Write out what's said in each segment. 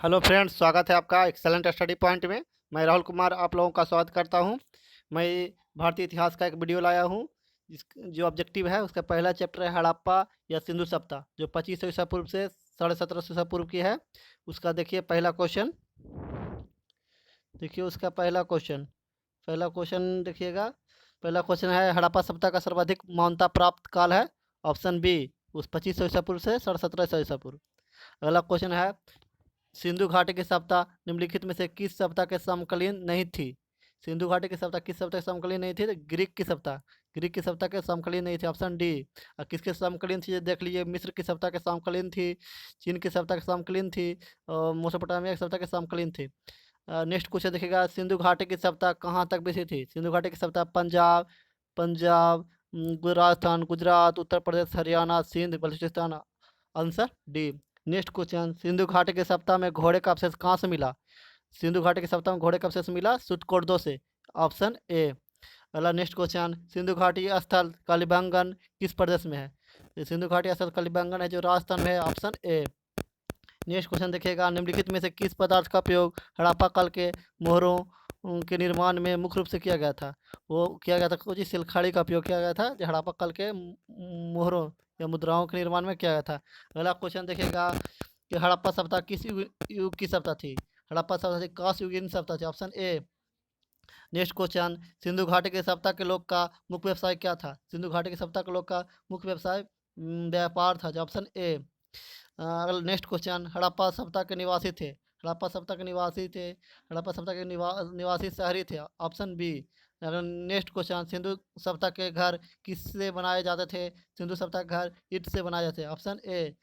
Hello friends, स्वागत है आपका एक्सेलेंट स्टडी पॉइंट में। मैं राहुल कुमार आप लोगों का स्वागत करता हूं। मैं भारतीय इतिहास का एक वीडियो लाया हूं। जिस जो ऑब्जेक्टिव है उसका पहला चैप्टर है हड़प्पा या सिंधु सभ्यता, जो 2500 ईसा पूर्व से 1750 ईसा पूर्व की है। उसका देखिए पहला क्वेश्चन। देखिए उसका पहला क्वेश्चन देखिएगा। पहला क्वेश्चन है, हड़प्पा सभ्यता का सर्वाधिक मान्यता प्राप्त काल है। ऑप्शन बी, उस 2500 ईसा पूर्व से 1750 ईसा पूर्व। अगला क्वेश्चन है, सिंधु घाटी की सभ्यता निम्नलिखित में से किस सभ्यता के समकालीन नहीं थी? सिंधु घाटी की सभ्यता किस सभ्यता के समकालीन नहीं थी? तो ग्रीक की सभ्यता के समकालीन नहीं थी, ऑप्शन डी। और किसके समकालीन थी ये देख लीजिए, मिस्र की सभ्यता के समकालीन थी, चीन की सभ्यता के समकालीन थी, और मेसोपोटामिया की सभ्यता के समकालीन थी। नेक्स्ट क्वेश्चन देखिएगा, सिंधु घाटी की सभ्यता कहाँ तक विकसित थी? सिंधु घाटी की सभ्यता Punjab Punjab Rajasthan, Gujarat, Uttar Pradesh, Haryana, Sindh, Balochistan. Answer D. Next question, Sindhu घाटी के सप्ताह में घोड़े का अवशेष कहाँ से मिला? सिंधु घाटी के सप्ताह में घोड़े का अवशेष मिला सुटकोटदो से, ऑप्शन ए। अगला नेक्स्ट क्वेश्चन, सिंधु घाटी स्थल कलिबंगन किस प्रदेश में है? ये सिंधु घाटी स्थल कलिबंगन है जो राजस्थान में है, ऑप्शन ए। नेक्स्ट क्वेश्चन देखिएगा, निम्नलिखित में से किस पदार्थ का प्रयोग हड़प्पा काल के मोहरों के निर्माण में मुख्य रूप से किया गया था? वो किया गया था कुछ सिलखाड़ी का उपयोग किया गया था, जो हड़प्पा काल के मोहरों या मुद्राओं के निर्माण में किया गया था। अगला क्वेश्चन देखिएगा कि हड़प्पा सभ्यता किस युग की सभ्यता थी? हड़प्पा सभ्यता थी कांस्य युगीन सभ्यता थी, option A. Next question, Sindhu घाटी के सभ्यता के लोग का मुख्य व्यवसाय क्या था? सिंधु घाटी के सभ्यता के लोग का मुख्य व्यवसाय व्यापार था, जो ऑप्शन ए। अगला नेक्स्ट क्वेश्चन, हड़प्पा सभ्यता के निवासी थे। हड़प्पा सभ्यता के निवासी थे हड़प्पा सभ्यता के निवासी शहरी थे, ऑप्शन बी। अगला नेक्स्ट क्वेश्चन, सिंधु सभ्यता के घर किससे बनाए जाते थे? सिंधु सभ्यता के घर ईंट से बनाए जाते थे, ऑप्शन ए।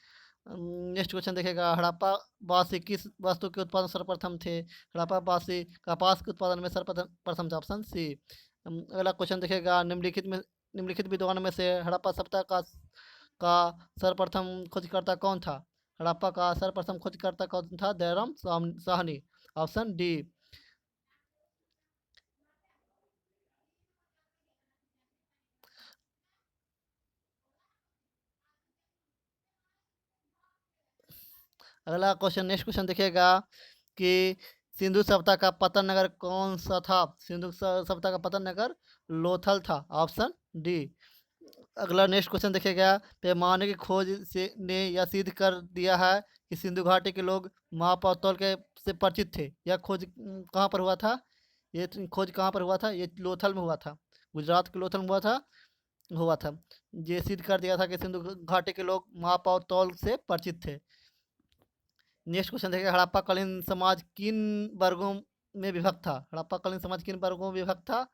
नेक्स्ट क्वेश्चन देखिएगा, हड़प्पा वासी किस वस्तु के उत्पादन सर्वप्रथम थे? हड़प्पा वासी कपास के उत्पादन में सर्वप्रथम प्रथम थे, ऑप्शन सी। अगला क्वेश्चन देखिएगा, निम्नलिखित विद्वानों में से हड़प्पा सभ्यता का सर्वप्रथम खोजकर्ता कौन था? हड़प्पा का सर्वप्रथम खोजकर्ता कौन था? Dayaram Sahni, option D. अगला क्वेश्चन, नेक्स्ट क्वेश्चन देखिएगा कि सिंधु सभ्यता का पतन नगर कौन सा था? सिंधु सभ्यता का पतन नगर लोथल था, ऑप्शन डी। अगला नेक्स्ट क्वेश्चन देखिएगा, पैमाने की खोज से ने यह सिद्ध कर दिया है कि सिंधु घाटी के लोग माप और तौल के से परिचित थे। यह खोज कहाँ पर हुआ था? ये खोज कहाँ पर हुआ था? ये लोथल में हुआ था, गुजरात के लोथल में हुआ था। ये सिद्ध कर दिया था कि सिंधु घाटी के लोग माप और तौल से परिचित थे। नेक्स्ट क्वेश्चन देखिए, हड़प्पाकालीन समाज किन वर्गों में विभक्त था? हड़प्पाकालीन समाज किन वर्गों में विभक्त था?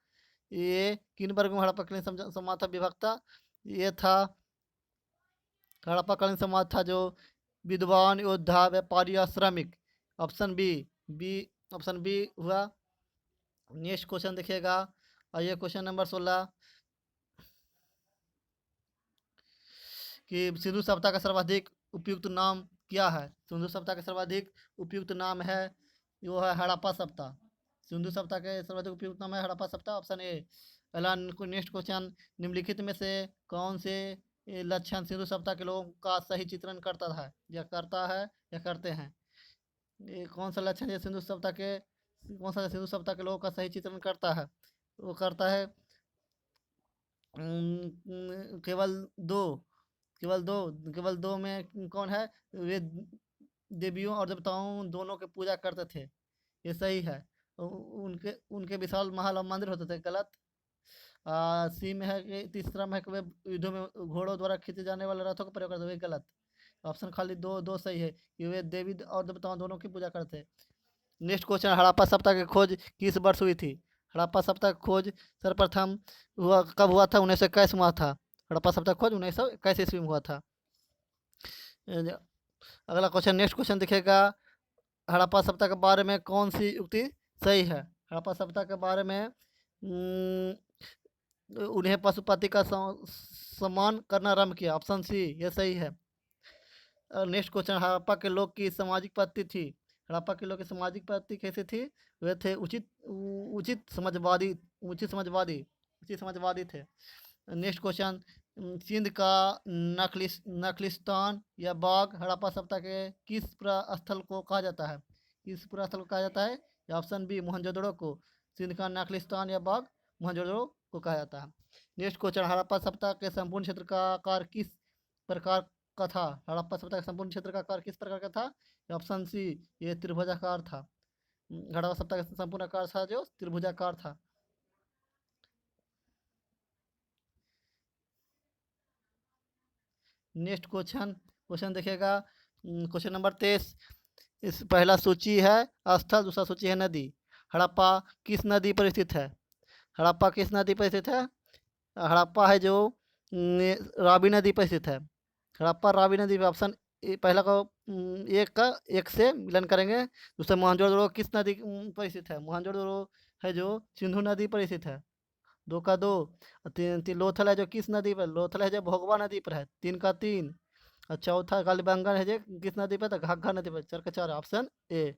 ये किन वर्गों में हड़प्पाकालीन समाज था विभक्त था? ये था, हड़प्पाकालीन समाज था जो विद्वान, योद्धा, व्यापारी और श्रमिक, option B. B option B हुआ। नेक्स्ट क्वेश्चन देखिएगा, आइए क्वेश्चन नंबर 16, कि सिंधु सभ्यता का सर्वाधिक उपयुक्त नाम क्या है? सिंधु सभ्यता का सर्वाधिक उपयुक्त नाम है, वो है हड़प्पा सभ्यता। सिंधु सभ्यता के सर्वाधिक उपयुक्त नाम है हड़प्पा सभ्यता, ऑप्शन ए। पहला नेक्स्ट क्वेश्चन, निम्नलिखित में से कौन से लक्षण सिंधु सभ्यता के लोगों का सही चित्रण करता है या करता है या करते हैं? ये कौन सा लक्षण है सिंधु सभ्यता के, कौन सा सिंधु सभ्यता के लोगों का सही चित्रण करता है? वो करता है केवल दो, केवल दो केवल दो में कौन है? वे देवियों और देवताओं दोनों की पूजा करते थे, ये सही है। उनके उनके विशाल महल और मंदिर होते थे, गलत। सी में है कि तीसरा में है कि वे युद्धों में घोड़ों द्वारा खींचे जाने वाले रथों का प्रयोग करते थे, गलत। ऑप्शन खाली दो दो सही है कि वे देवी और देवताओं दोनों की पूजा करते थे। नेक्स्ट क्वेश्चन, हड़प्पा सभ्यता की खोज किस वर्ष हुई थी? हड़प्पा सभ्यता की खोज सर्वप्रथम कब हुआ था? 1921 में हुआ था। हड़प्पा सभ्यता की खोज 1921 ईस्वी में हुआ था। अगला क्वेश्चन, नेक्स्ट क्वेश्चन दिखेगा, हड़प्पा सभ्यता के बारे में कौन सी युक्ति सही है? हड़प्पा सभ्यता के बारे में उन्हें पशुपति का सम्मान करना आरम्भ किया, ऑप्शन सी, ये सही है। नेक्स्ट क्वेश्चन, हड़प्पा के लोग की सामाजिक पद्धति थी। हड़प्पा के लोग की सामाजिक पद्धति कैसी थी? वे थे उचित समाजवादी, उचित समाजवादी उचित समाजवादी थे। नेक्स्ट क्वेश्चन, सिंध का नखलिस्तान या बाग हड़प्पा सभ्यता के किस स्थल को कहा जाता है? किस पुरातन स्थल को कहा जाता है? या ऑप्शन बी मोहनजोदड़ो को। सिंध का नागलिस्तान या बाग मोहनजोदड़ो को कहा जाता है। नेक्स्ट क्वेश्चन, हड़प्पा सभ्यता के संपूर्ण क्षेत्र का आकार किस प्रकार का था? हड़प्पा सभ्यता के संपूर्ण क्षेत्र का आकार किस प्रकार का था? ऑप्शन सी, ये त्रिभुजाकार था। हड़प्पा सभ्यता का संपूर्ण आकार था जो त्रिभुजाकार था। नेक्स्ट क्वेश्चन, क्वेश्चन देखिएगा क्वेश्चन नंबर 23। इस पहला सूची है स्थल, दूसरा सूची है नदी। हड़प्पा किस नदी पर स्थित है? हड़प्पा किस नदी पर स्थित है? हड़प्पा है जो रावी नदी पर स्थित है। हड़प्पा रावी नदी पर। ऑप्शन पहला का एक से मिलन करेंगे। दूसरा मोहनजोदड़ो किस नदी पर स्थित है? मोहनजोदड़ो है जो सिंधु नदी पर स्थित है। 2 का 2। तीन तीन लोथल है जो किस नदी पर? लोथल है जो भोगवा नदी पर है। 3 का 3। और चौथा कालीबंगा है जो किस नदी पर? तो घाघरा नदी पर। 4 का 4, option A.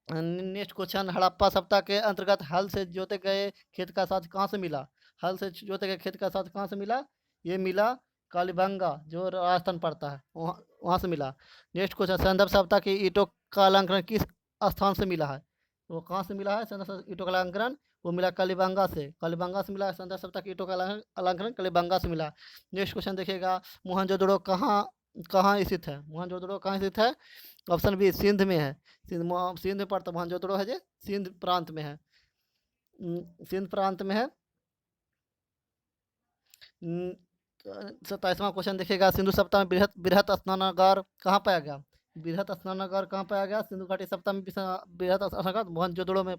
Next question, Harappa सभ्यता के अंतर्गत हल से जोते गए खेत का साथ कहाँ से मिला? हल से जोते गए खेत का साथ कहाँ से मिला? ये मिला कालीबंगा जो राजस्थान पड़ता है, वहाँ से मिला। नेक्स्ट क्वेश्चन, संदर्भ सभ्यता की ईंटों का अलंकरण किस स्थान से मिला है? वो कहाँ से मिला है संदर्भ ईंटों का अलंकरण? वो मिला कालीबंगा से। कालीबंगा से मिला संदर्भ सभ्यता की ईंटों का अलंकरण कालीबंगा से मिला। नेक्स्ट क्वेश्चन देखिएगा, मोहनजोदड़ो कहाँ कहाँ स्थित है? मोहनजोदड़ो कहाँ स्थित है? ऑप्शन बी सिंध में है। सिंध में पड़ता मोहनजोदड़ो है जो सिंध प्रांत में है। सिंध प्रांत में है। 27वां क्वेश्चन देखिएगा, सिंधु सभ्यता में बृहत बृहत स्नानागार कहाँ पाया गया? बृहत स्नानागार कहाँ पाया गया? सिंधु घाटी सभ्यता में बृहत स्नानागार मोहनजोदड़ो में।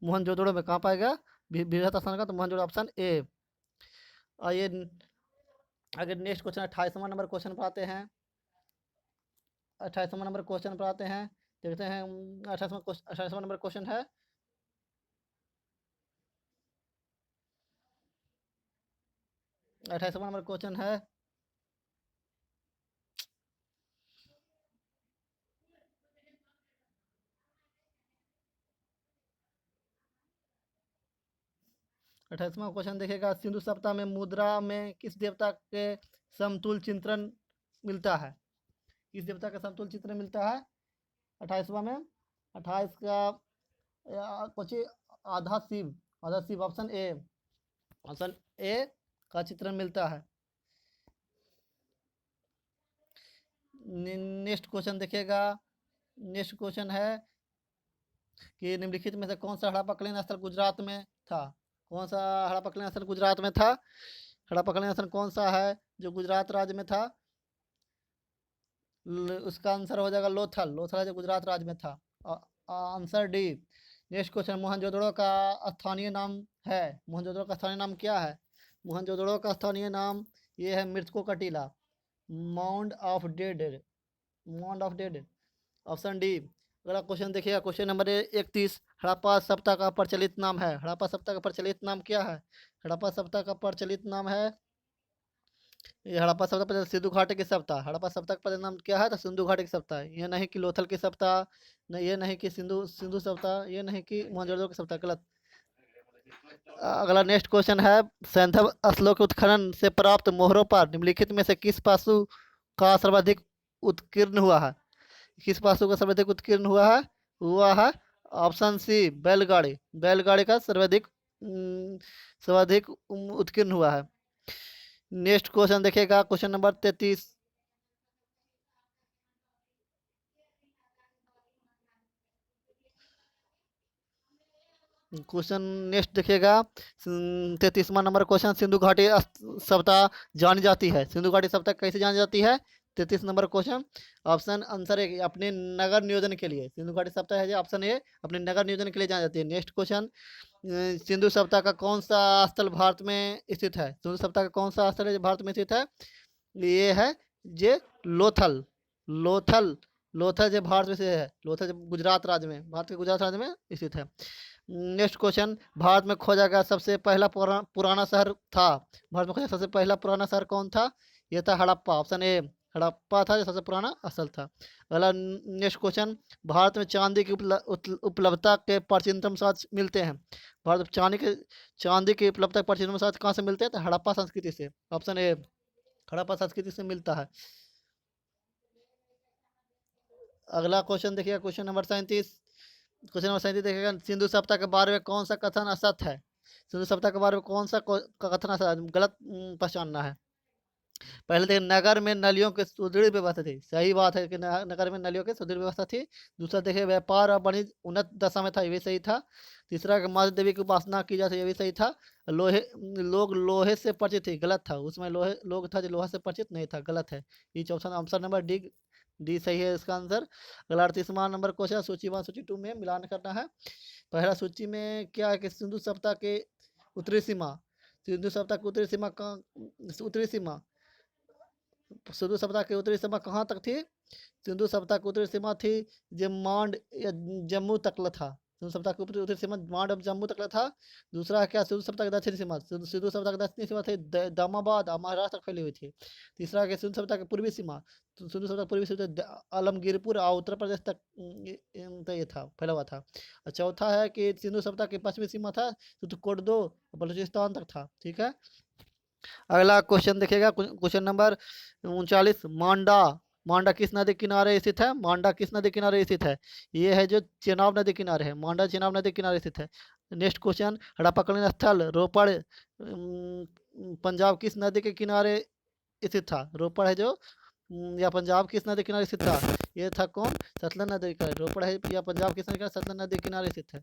मोहनजोदड़ो में कहाँ पाया गया बृहत स्नानागार? तो मोहनजोदड़ो, ऑप्शन ए। आइए आगे नेक्स्ट क्वेश्चन 28वां नंबर क्वेश्चन पर आते हैं। 28वां नंबर क्वेश्चन पर आते हैं। देखते हैं 28वां नंबर क्वेश्चन है, 28वां नंबर क्वेश्चन है, अट्ठाईसवां क्वेश्चन देखिएगा, सिंधु सभ्यता में मुद्रा में किस देवता के समतुल चित्रण मिलता है? किस देवता का समतुल चित्रण मिलता है 28वां में? 28 का कुछ आधा शिव। आधा Shiva, option A. Option A का चित्रण मिलता है। नेक्स्ट क्वेश्चन देखिएगा, नेक्स्ट क्वेश्चन है कि निम्नलिखित में से कौन सा हड़प्पा स्थल गुजरात में था? कौन सा हड़प्पा स्थल गुजरात में था? हड़प्पा स्थल कौन सा है जो गुजरात राज्य में था? उसका आंसर हो जाएगा लोथल। लोथल जो गुजरात राज्य में था। Answer D. Next question, Mohenjodaro का स्थानीय नाम है। मोहनजोदड़ो का स्थानीय नाम क्या है? मोहनजोदड़ो का स्थानीय नाम ये है मृतकों का टीला, mound of dead. Mound of dead, option D. अगला क्वेश्चन देखिएगा, क्वेश्चन नंबर 31। हड़प्पा सभ्यता का प्रचलित नाम है। हड़प्पा सभ्यता का प्रचलित नाम क्या है? हड़प्पा सभ्यता का प्रचलित नाम है, ये हड़प्पा सभ्यता पर सिंधु घाटी की सभ्यता। हड़प्पा सभ्यता का नाम क्या है? तो सिंधु घाटी की सभ्यता। ये नहीं कि लोथल की सभ्यता, नहीं ये नहीं कि सिंधु सिंधु सभ्यता, ये नहीं कि मोहनजोदड़ो की सभ्यता, गलत। अगला नेक्स्ट क्वेश्चन है, सैंधव स्थलों के उत्खनन से प्राप्त मोहरों पर निम्नलिखित में से किस पशु का सर्वाधिक उत्कीर्ण हुआ है? किस पशु का सर्वाधिक उत्कीर्ण हुआ है? ऑप्शन सी बैलगाड़ी। बैलगाड़ी का सर्वाधिक उत्कीर्ण हुआ है। नेक्स्ट क्वेश्चन देखिएगा, क्वेश्चन नंबर 33। क्वेश्चन नेक्स्ट देखिएगा, 33वां नंबर क्वेश्चन, सिंधु घाटी सभ्यता जानी जाती है। सिंधु घाटी सभ्यता कैसे जानी जाती है? 33 नंबर क्वेश्चन, ऑप्शन आंसर है अपने नगर नियोजन के लिए। सिंधु घाटी सभ्यता है ऑप्शन ए, अपने नगर नियोजन के लिए जानी जाती है। नेक्स्ट क्वेश्चन, सिंधु सभ्यता का कौन सा स्थल भारत में स्थित है? सिंधु सभ्यता का कौन सा स्थल है जो भारत में स्थित है? ये है जे लोथल। लोथल लोथल जो भारत में से है। लोथल जो गुजरात राज्य में, भारत के गुजरात राज्य में स्थित है। नेक्स्ट क्वेश्चन, भारत में खोजा गया सबसे पहला पुराना शहर था। भारत में खोजा सबसे पहला पुराना शहर कौन था? ये था हड़प्पा। ऑप्शन ए हड़प्पा था जो सबसे पुराना स्थल था। अगला नेक्स्ट क्वेश्चन, भारत में चांदी की उपलब्धता के प्राचीनतम साक्ष्य मिलते हैं। भारत में चांदी की उपलब्धता के प्राचीनतम साक्ष्य कहाँ से मिलते हैं? तो हड़प्पा संस्कृति से। ऑप्शन ए हड़प्पा संस्कृति से मिलता है। अगला क्वेश्चन देखिएगा, क्वेश्चन नंबर 37। क्वेश्चन नंबर 37 देखिएगा, सिंधु सभ्यता के बारे में कौन सा कथन असत्य है? सिंधु सभ्यता के बारे में कौन सा कथन असत्य है? गलत पहचानना है। पहले देखिए, नगर में नलियों की सुदृढ़ व्यवस्था थी, सही बात है कि नगर में नलियों की सुदृढ़ व्यवस्था थी। दूसरा देखिए, व्यापार और वाणिज्य उन्नत दशा में था, ये भी सही था। तीसरा, कि माता देवी की उपासना की जाती है, ये भी सही था। लोहे लोग लोहे से परिचित थे, गलत था। उसमें लोहे लोग था जो लोहा से परिचित नहीं था, गलत है। ये option answer number D, D सही है इसका आंसर। अगला 38वां नंबर क्वेश्चन, सूची 1 सूची 2 में मिलान करना है। पहला सूची में क्या है कि सिंधु सभ्यता के उत्तरी सीमा, सिंधु सभ्यता की उत्तरी सीमा कहाँ, उत्तरी सीमा, सिंधु सभ्यता की उत्तरी सीमा कहाँ तक थी? सिंधु सभ्यता की उत्तरी सीमा थी जो मांड या जम्मू तक था। सिंधु सभ्यता की उत्तरी सीमा मांड और जम्मू तक था। दूसरा है क्या, सिंधु सभ्यता की दक्षिणी सीमा, सिंधु सभ्यता की दक्षिणी सीमा थी दामाबाद और महाराष्ट्र तक फैली हुई थी। तीसरा है सिंधु सभ्यता की पूर्वी सीमा, तो सिंधु सभ्यता की पूर्वी सीमा आलमगीरपुर और उत्तर प्रदेश तक ये था, फैला हुआ था। और चौथा है कि सिंधु सभ्यता की पश्चिमी सीमा था, तो कोडो बलूचिस्तान तक था। ठीक है। अगला क्वेश्चन देखिएगा, क्वेश्चन नंबर 39। मांडा, मांडा किस नदी किनारे स्थित है? मांडा किस नदी किनारे स्थित है? ये है जो चेनाब नदी किनारे है, मांडा चेनाब नदी किनारे स्थित है। नेक्स्ट क्वेश्चन, हड़प्पा स्थल रोपड़ पंजाब किस नदी के किनारे स्थित था? रोपड़ है जो या पंजाब किस नदी किनारे स्थित था? ये था कौन? सतलज नदी का। रोपड़ है या पंजाब किस नदी किनारे? सतलज नदी किनारे स्थित है।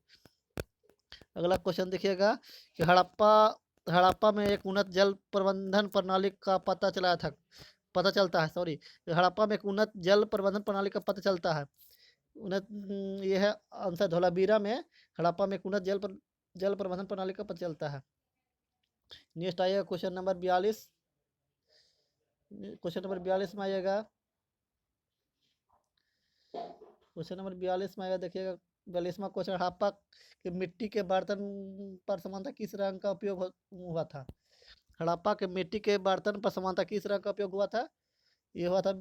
अगला क्वेश्चन देखिएगा कि हड़प्पा हड़प्पा में एक उन्नत जल प्रबंधन प्रणाली का पता चलता है, सॉरी, हड़प्पा में एक उन्नत जल प्रबंधन प्रणाली का पता चलता है। उन्नत ये है आंसर, धौलावीरा में हड़प्पा में एक उन्नत जल प्रबंधन प्रणाली का पता चलता है। नेक्स्ट आइएगा क्वेश्चन नंबर 42। क्वेश्चन नंबर 42 में आइएगा, क्वेश्चन नंबर 42 में आएगा देखिएगा, 42वां क्वेश्चन, हड़प्पा के मिट्टी के बर्तन पर समानता किस रंग का उपयोग हुआ था? हड़प्पा के मिट्टी के बर्तन पर समानता किस रंग का उपयोग हुआ था? ये हुआ था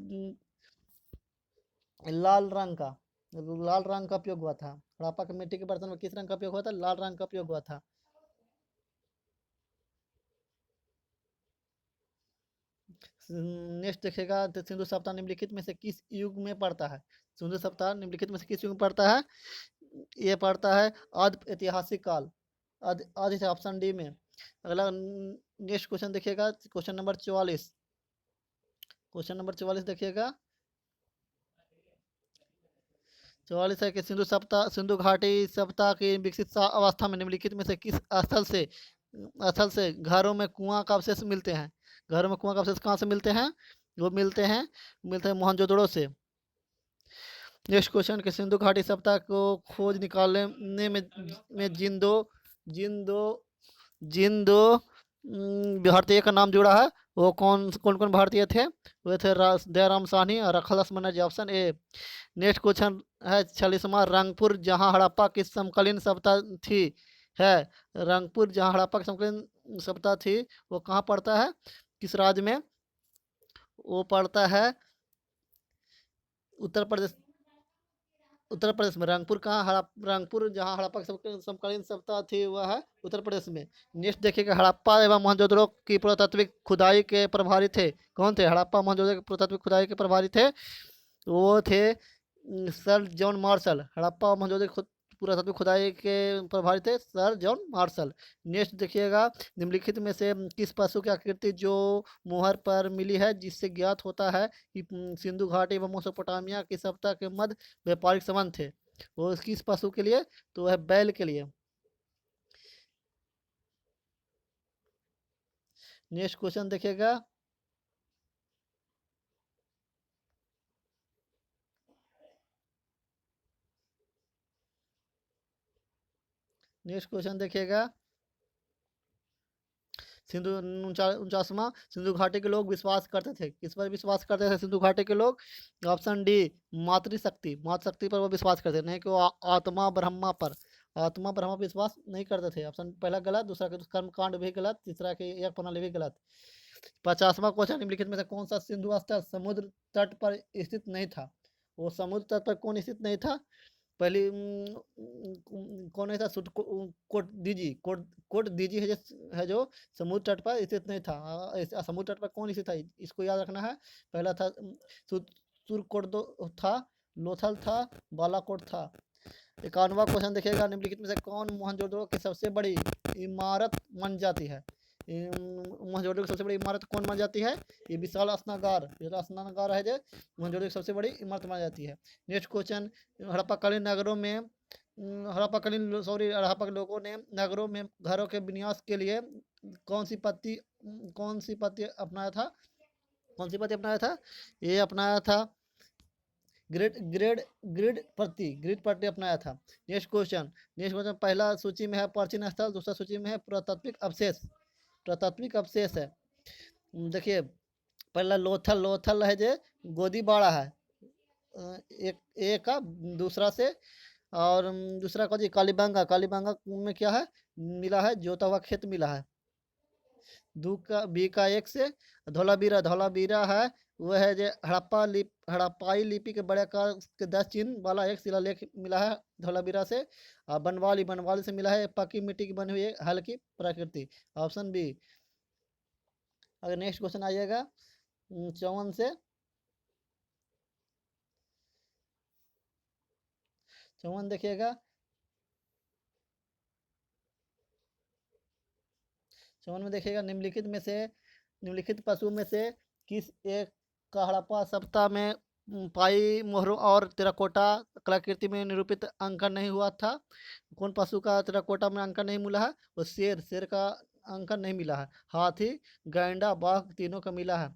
लाल रंग का, लाल रंग का उपयोग हुआ था। हड़प्पा के मिट्टी के बर्तन में किस रंग का उपयोग हुआ था? लाल रंग का उपयोग हुआ था। नेक्स्ट देखिएगा, तो सिंधु सभ्यता निम्नलिखित में से किस युग में पड़ता है? सिंधु सभ्यता निम्नलिखित में से किस युग में पड़ता है? ये पड़ता है आदि ऐतिहासिक काल, आदि से ऑप्शन डी में। अगला नेक्स्ट क्वेश्चन देखिएगा, क्वेश्चन नंबर 44। क्वेश्चन नंबर 44 देखिएगा, 44 है कि सिंधु घाटी सभ्यता की विकसित अवस्था में निम्नलिखित में से किस स्थल से घरों में कुआं का अवशेष मिलते हैं? घरों में कुआं का अवशेष कहाँ से मिलते हैं? वो मिलते हैं मोहनजोदड़ो से। नेक्स्ट क्वेश्चन कि सिंधु घाटी सभ्यता को खोज निकालने में जिन दो भारतीय का नाम जुड़ा है, वो कौन कौन कौन भारतीय थे? वे थे दयाराम साहनी और Akhilesh Banerjee, option A. Next question है 46वां, रंगपुर जहां हड़प्पा की समकालीन सभ्यता थी है, रंगपुर जहां हड़प्पा की समकालीन सभ्यता थी, वो कहाँ पड़ता है? किस राज्य में? वो पड़ता है उत्तर प्रदेश, उत्तर प्रदेश में। रंगपुर कहाँ, रंगपुर जहाँ हड़प्पा की समकालीन सभ्यता थी वह है उत्तर प्रदेश में। नेक्स्ट देखिएगा, हड़प्पा एवं मोहनजोदड़ो की पुरातात्विक खुदाई के प्रभारी थे, कौन थे? हड़प्पा मोहनजोदड़ो की पुरातात्विक खुदाई के प्रभारी थे, वो थे सर जॉन मार्शल। हड़प्पा और मोहनजोदड़ो की पुरातात्विक खुदाई के प्रभारी थे सर जॉन मार्शल। नेक्स्ट देखिएगा, निम्नलिखित में से किस पशु की आकृति जो मुहर पर मिली है जिससे ज्ञात होता है कि सिंधु घाटी एवं मेसोपोटामिया की सभ्यता के मध्य व्यापारिक संबंध थे? वो किस पशु के लिए? तो है बैल के लिए। नेक्स्ट क्वेश्चन देखिएगा, नेक्स्ट क्वेश्चन देखिएगा, सिंधु 49वां, सिंधु घाटी के लोग विश्वास करते थे, किस पर विश्वास करते थे सिंधु घाटी के लोग? ऑप्शन डी, मातृशक्ति पर वो विश्वास करते थे, नहीं कि वो आत्मा ब्रह्मा पर। आत्मा ब्रह्मा पर विश्वास नहीं करते थे। ऑप्शन पहला गलत, दूसरा के कर्म कांड भी गलत, तीसरा के एक प्रणाली भी गलत। 50वां क्वेश्चन, निम्नलिखित में से कौन सा सिंधु स्थल समुद्र तट पर स्थित नहीं था? वो समुद्र तट पर कौन स्थित नहीं था? पहली कौन नहीं था? कोट दीजी है जो समुद्र तट पर स्थित नहीं था। समुद्र तट पर कौन स्थित था, इसको याद रखना है। पहला था सुरकोट था, लोथल था, बालाकोट था। 51वां क्वेश्चन देखिएगा, निम्नलिखित में से कौन मोहनजोदड़ो की सबसे बड़ी इमारत बन जाती है? मोहनजोदड़ो की सबसे बड़ी इमारत कौन बन जाती है? ये विशाल स्नागार, ये स्नागार है जो मोहनजोदड़ो की सबसे बड़ी इमारत बन जाती है। नेक्स्ट क्वेश्चन, हड़प्पाकालीन नगरों में हड़प्पा के लोगों ने नगरों में घरों के विन्यास के लिए कौन सी पद्धति कौन सी पद्धति अपनाया था? कौन सी पद्धति अपनाया था? ये अपनाया था ग्रिड ग्रिड ग्रिड पट्टी अपनाया था। नेक्स्ट क्वेश्चन, पहला सूची में है प्राचीन स्थल, दूसरा सूची में है पुरातात्विक अवशेष। पुरातात्विक अवशेष है, देखिए पहला लोथल, लोथल है जो गोदी बाड़ा है, एक एक का दूसरा से, और दूसरा का जी कालीबांगा, कालीबांगा में क्या है मिला है? जोता हुआ खेत मिला है। दू का बी का एक से धौलावीरा, धौलावीरा है वह है जो हड़प्पाई लिपि के बड़े आकार के 10 चिन्ह वाला एक शिलालेख मिला है धौलावीरा से। और बनवाली, बनवाली से मिला है पक्की मिट्टी की बनी हुई एक हल्की प्रकृति, ऑप्शन बी। अगर नेक्स्ट क्वेश्चन आइएगा 54 से 54 देखिएगा, 54 में देखिएगा, निम्नलिखित पशु में से किस एक का हड़प्पा सभ्यता में पाई मोहरों और टेराकोटा कलाकृति में निरूपित अंकन नहीं हुआ था? कौन पशु का टेराकोटा में अंकन नहीं मिला है? वो शेर, शेर का अंकन नहीं मिला है। हाथी, गैंडा, बाघ तीनों का मिला है।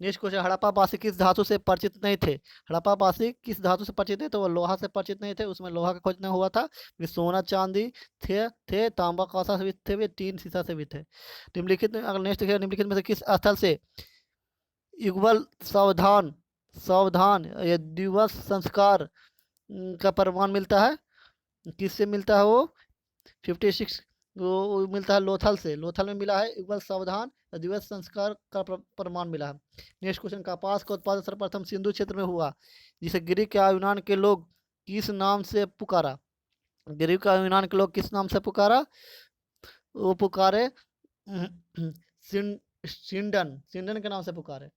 नेक्स्ट क्वेश्चन, हड़प्पावासी किस धातु से परिचित नहीं थे? हड़प्पावासी किस धातु से परिचित थे? तो वो लोहा से परिचित नहीं थे, उसमें लोहा का खोज नहीं हुआ था। वे सोना चांदी थे तांबा कांसा से भी थे, वे टीन शीशा से भी थे। निम्नलिखित में अगर नेक्स्ट देखिए, निम्नलिखित में से किस स्थल से युगल सावधान सावधान ये दिवस संस्कार का प्रमाण मिलता है? किससे मिलता है वो? 56 वो मिलता है लोथल से, लोथल में मिला है युगल सावधान दिवस संस्कार का प्रमाण मिला है। नेक्स्ट क्वेश्चन, कपास का उत्पादन सर्वप्रथम सिंधु क्षेत्र में हुआ, जिसे ग्रीक या यूनान के लोग किस नाम से पुकारा? ग्रीक या यूनान के लोग किस नाम से पुकारा? वो पुकारे सिंडन, सिंडन के नाम से पुकारे।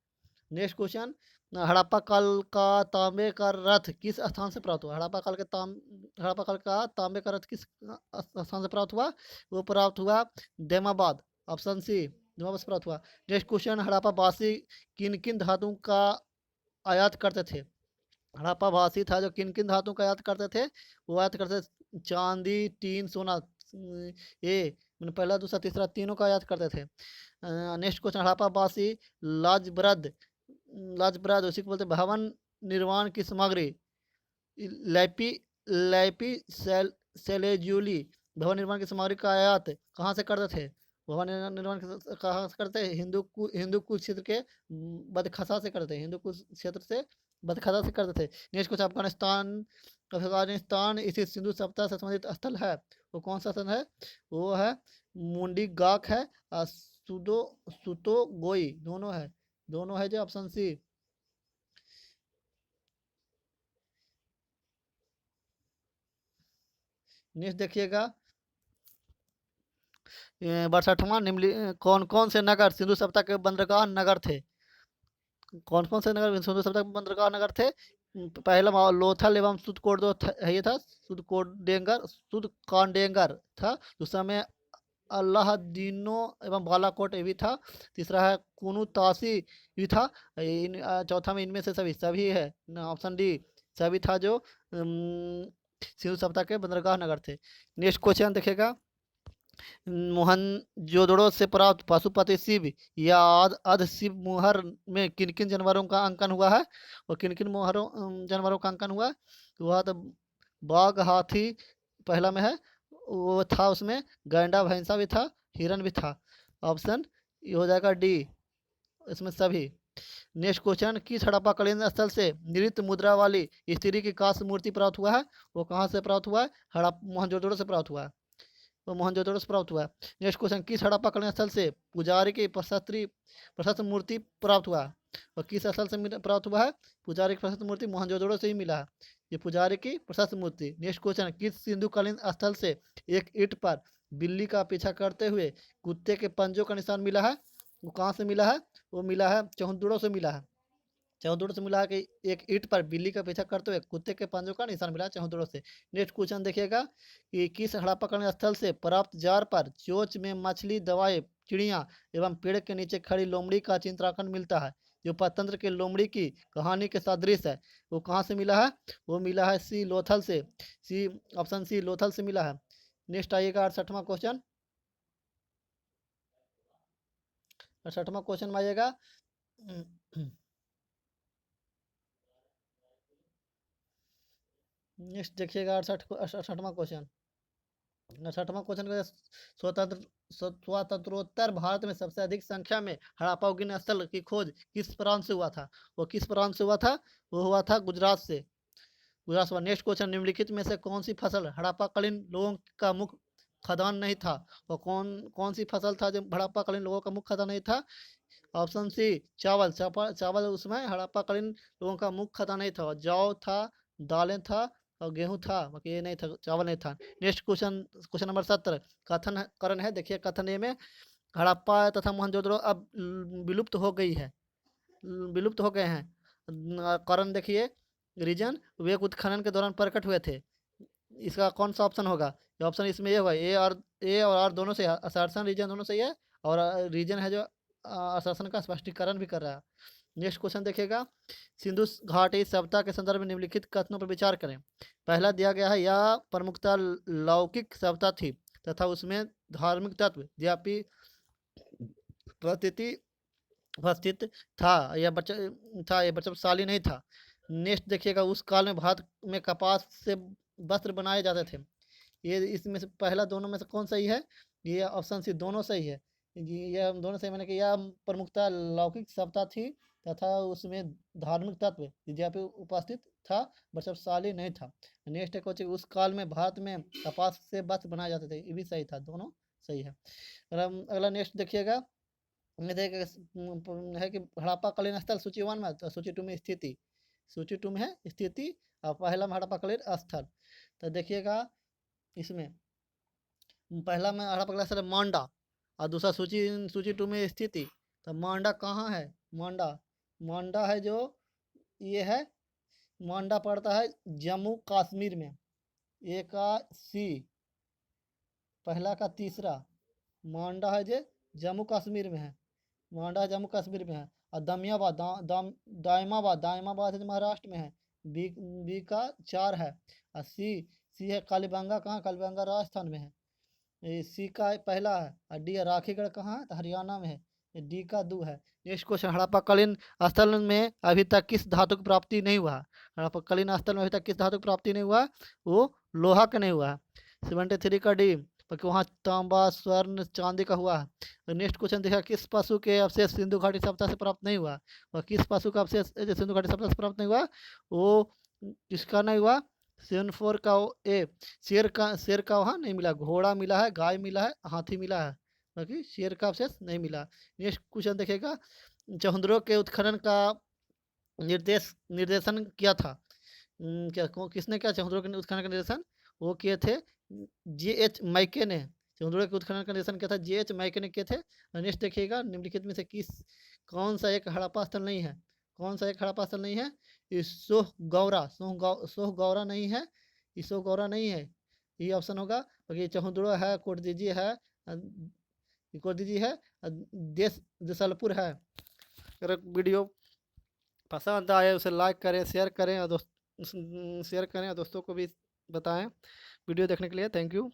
नेक्स्ट क्वेश्चन, हड़प्पा काल का तांबे का रथ किस स्थान से प्राप्त हुआ? हड़प्पा काल का तांबे का रथ किस स्थान से प्राप्त हुआ? वो प्राप्त हुआ देमाबाद, ऑप्शन सी, देमाबाद से प्राप्त हुआ। नेक्स्ट क्वेश्चन, हड़प्पा वासी किन किन धातुओं का आयात करते थे? हड़प्पा वासी था जो किन किन धातुओं का आयात करते थे? वो आयात करते चांदी, टीन, सोना, ये मैंने पहला दूसरा तीसरा तीनों का आयात करते थे। नेक्स्ट क्वेश्चन, हड़प्पा वासी लाजबरद, लाजबराद उसी को बोलते भवन निर्माण की सामग्री लैपी लैपी सेलेजुली, भवन निर्माण की सामग्री का आयात कहाँ से करते थे? भवन निर्माण कहाँ से करते हैं? हिंदू कुश क्षेत्र के बदखसा से करते हैं, हिंदू कुश क्षेत्र से बदखसा से करते थे। नेक्स्ट कुछ, अफगानिस्तान, अफगानिस्तान इसी सिंधु सभ्यता से संबंधित स्थल है, वो कौन सा स्थल है? वो है मुंडी गाक है और सुतो गोई, दोनों है, दोनों है जो ऑप्शन सी। नेक्स्ट देखिएगा, 62वां, कौन कौन से नगर सिंधु सभ्यता के बंदरगाह नगर थे? कौन कौन से नगर सिंधु सभ्यता के बंदरगाह नगर थे? पहला लोथल एवं सुदकोट ये था, सुदकांडेंगर था। दूसरा में अल्लाहदीनो एवं बालाकोट ये भी था। तीसरा है कुनुतासी भी था। चौथा में इनमें से सभी सभी है, ऑप्शन डी सभी था जो सिंधु सभ्यता के बंदरगाह नगर थे। नेक्स्ट क्वेश्चन देखेगा, मोहनजोदड़ो से प्राप्त पशुपति शिव या अध शिव मोहर में किन किन जानवरों का अंकन हुआ है? और किन किन मोहरों जानवरों का अंकन हुआ? वह तो बाघ, हाथी पहला में है, वो था उसमें गैंडा भैंसा भी था, हिरन भी था। ऑप्शन ये हो जाएगा डी, इसमें सभी। नेक्स्ट क्वेश्चन, किस हड़प्पाकालीन स्थल से नृत्य मुद्रा वाली स्त्री की कांस्य मूर्ति प्राप्त हुआ है? वो कहाँ से प्राप्त हुआ है? मोहनजोदड़ो से प्राप्त हुआ है, वो मोहनजोदड़ो से प्राप्त हुआ है। नेक्स्ट क्वेश्चन, किस हड़प्पाकालीन स्थल से पुजारी की प्रशस्त्र मूर्ति प्राप्त हुआ है? और किस स्थल से प्राप्त हुआ है? पुजारी की प्रशस्त्र मूर्ति मोहनजोदड़ो से ही मिला है, ये पुजारी की प्रशस्त्र मूर्ति। नेक्स्ट क्वेश्चन, किस सिंधुकालीन स्थल से एक ईंट पर बिल्ली का पीछा करते हुए कुत्ते के पंजों का निशान मिला है? वो कहाँ से मिला है? वो मिला है चौहदड़ो से मिला है। चौधुर से मिला है कि एक ईंट पर बिल्ली का पीछा करते हुए कुत्ते के पंजों का निशान मिला चौधुर से। नेक्स्ट क्वेश्चन देखिएगा कि किस हड़प्पा खनन स्थल से प्राप्त जार पर चोंच में मछली, दवाएं, चिड़िया एवं पेड़ के नीचे खड़ी लोमड़ी का चित्रांकन मिलता है, जो पतंत्र के लोमड़ी की कहानी के सदृश है। वो कहाँ से मिला है? वो मिला है सी लोथल से। सी, ऑप्शन सी लोथल से मिला है। नेक्स्ट आइएगा 68वां क्वेश्चन। 68वां क्वेश्चन में आइएगा नेक्स्ट देखिएगा 68वां क्वेश्चन। 68वां क्वेश्चन का स्वतंत्र स्वतंत्रोत्तर भारत में सबसे अधिक संख्या में हड़प्पा गिन स्थल की खोज किस प्रांत से हुआ था? वो किस प्रांत से हुआ था? वो हुआ था गुजरात से। गुजरात से। नेक्स्ट क्वेश्चन, निम्नलिखित में से कौन सी फसल हड़प्पाकालीन लोगों का मुख्य खदान नहीं था? वो कौन कौन सी फसल था जो हड़प्पाकालीन लोगों का मुख्य खदान नहीं था? ऑप्शन सी चावल। चावल उसमें हड़प्पाकालीन लोगों का मुख्य खदान नहीं था। जौ था, दालें था और गेहूं था, बाकी ये नहीं था, चावल नहीं था। नेक्स्ट क्वेश्चन, क्वेश्चन नंबर 70 कथन करण है। देखिए कथन ए में, हड़प्पा तथा मोहनजोदड़ो अब विलुप्त हो गई है, विलुप्त हो गए हैं। कारण देखिए, रीजन वे उत्खनन के दौरान प्रकट हुए थे। इसका कौन सा ऑप्शन होगा? ये ऑप्शन इसमें ये होगा, ए और आर दोनों से असर्शन रीजन दोनों सही है, और रीजन है जो असर्शन का स्पष्टीकरण भी कर रहा है। नेक्स्ट क्वेश्चन देखिएगा, सिंधु घाटी सभ्यता के संदर्भ में निम्नलिखित कथनों पर विचार करें। पहला दिया गया है, यह प्रमुखता लौकिक सभ्यता थी तथा उसमें धार्मिक तत्व व्यापी प्रतीति उपस्थित था, यह बचतशाली नहीं था। नेक्स्ट देखिएगा, उस काल में भारत में कपास से वस्त्र बनाए जाते थे। ये इसमें से पहला दोनों में से कौन सही है? ये ऑप्शन सी दोनों सही है। ये दोनों सही, मैंने कि यह प्रमुखता लौकिक सभ्यता थी तथा उसमें धार्मिक तत्व यद्यपि उपस्थित था, बचतशाली नहीं था। नेक्स्ट है क्वेश्चन, उस काल में भारत में कपास से वस्त्र बनाए जाते थे, ये भी सही था, दोनों सही है। अगला नेक्स्ट देखिएगा, है कि हड़प्पाकालीन स्थल सूची 1 में, तो सूची 2 में स्थिति, सूची 2 में है स्थिति और पहला में हड़प्पाकालीन स्थल। तो देखिएगा इसमें पहला में हड़प्पाकालीन स्थल मांडा और दूसरा सूची सूची 2 में स्थिति। तो मांडा कहाँ है? मांडा, मांडा है जो ये है, मांडा पड़ता है जम्मू कश्मीर में। ए का सी, पहला का तीसरा, मांडा है जो जम्मू कश्मीर में है, मांडा जम्मू कश्मीर में है। और दमियाबाद दायमाबाद, दायमाबाद है जो महाराष्ट्र में है। बी का 4 है। और सी है कालीबंगा, कहाँ? कालीबंगा राजस्थान में है, ये सी का पहला है। और डी है राखीगढ़, कहाँ है? तो हरियाणा में है, ये डी का 2 है। नेक्स्ट क्वेश्चन, हड़प्पाकालीन स्थल में अभी तक किस धातु की प्राप्ति नहीं हुआ? हड़प्पाकालीन स्थल में अभी तक किस धातु की प्राप्ति नहीं हुआ? वो लोहा का नहीं हुआ है। 73 का डी, क्योंकि वहाँ तांबा, स्वर्ण, चांदी का हुआ है। नेक्स्ट क्वेश्चन देखा, किस पशु के अवशेष सिंधु घाटी सभ्यता से प्राप्त नहीं हुआ? और किस पशु का अवशेष जो सिंधु घाटी सभ्यता से प्राप्त नहीं हुआ? वो किसका नहीं हुआ? 74 का ए, शेर का वहाँ नहीं मिला, घोड़ा मिला है, गाय मिला है, हाथी मिला है, बाकी शेर का अवशेष नहीं मिला। नेक्स्ट क्वेश्चन देखेगा, चौहद्रो के उत्खनन का निर्देशन किया था, किसने किया चौहद्रो के उत्खनन का निर्देशन? वो किए थे J.H. मैके ने। चौहद्रो के उत्खनन का निर्देशन किया था J.H. मैके ने किए थे। नेक्स्ट देखिएगा, निम्नलिखित में से कौन सा एक हड़प्पा स्थल नहीं है? कौन सा एक हड़प्पा स्थल नहीं है? सोह गौरा, सोह गौरा नहीं है, सोह गौरा नहीं है, ये ऑप्शन होगा। बाकी चौहद्रो है, कोटदीजी है, कोटदीजी है, देसलपुर है। अगर वीडियो पसंद आए उसे लाइक करें, शेयर करें और शेयर करें और दोस्तों को भी बताएं। वीडियो देखने के लिए थैंक यू।